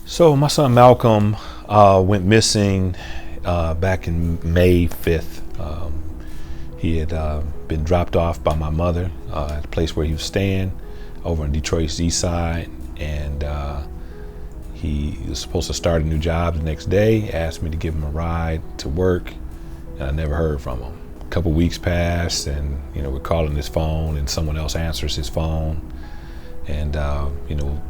So my son Malcolm went missing back in May 5th. He had been dropped off by my mother at the place where he was staying over on Detroit's east side, and he was supposed to start a new job the next day. Asked me to give him a ride to work, and I never heard from him. A couple weeks passed, and we're calling his phone, and someone else answers his phone. And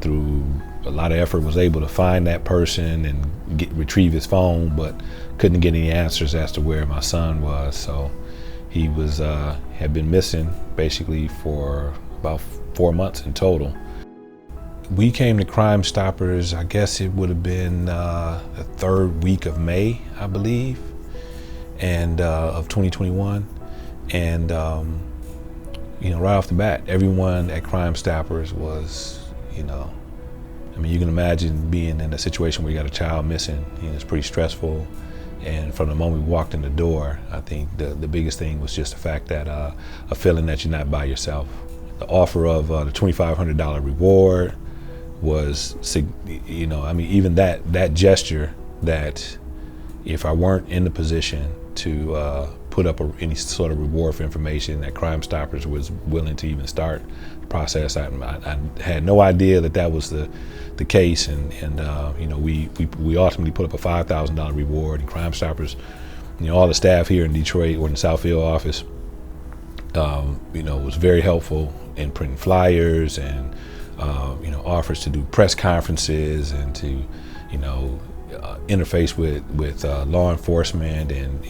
through a lot of effort, was able to find that person and retrieve his phone, but couldn't get any answers as to where my son was. So he had been missing basically for about 4 months in total. We came to Crime Stoppers, I guess it would have been the third week of May, I believe, and of 2021, and right off the bat, everyone at Crime Stoppers was, you can imagine being in a situation where you got a child missing. It's pretty stressful. And from the moment we walked in the door, I think the biggest thing was just the fact that a feeling that you're not by yourself. The offer of the $2,500 reward was, even that gesture, that if I weren't in the position to put up any sort of reward for information, that Crime Stoppers was willing to even start the process. I had no idea that was the case, and we ultimately put up a $5,000 reward. And Crime Stoppers, all the staff here in Detroit or in the Southfield office, was very helpful in printing flyers and offers to do press conferences and to interface with law enforcement, and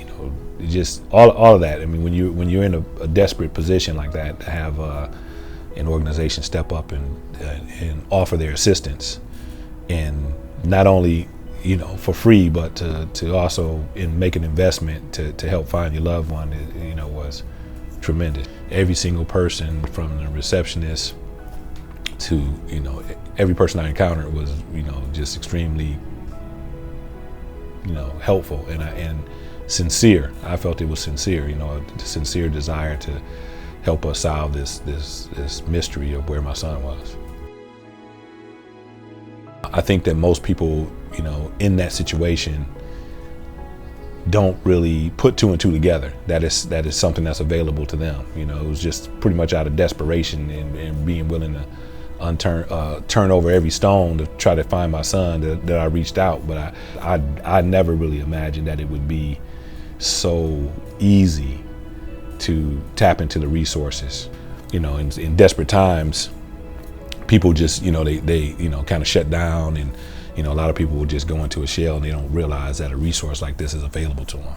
just all of that. When you're in a desperate position like that, to have an organization step up and offer their assistance, and not only for free, but to also make an investment to help find your loved one, was tremendous. Every single person, from the receptionist to every person I encountered, was just extremely helpful and sincere. I felt it was sincere, a sincere desire to help us solve this mystery of where my son was. I think that most people, in that situation, don't really put two and two together. That is something that's available to them. It was just pretty much out of desperation and being willing to turn over every stone to try to find my son that I reached out. But I never really imagined that it would be so easy to tap into the resources. In desperate times, people just they kind of shut down, and a lot of people will just go into a shell, and they don't realize that a resource like this is available to them.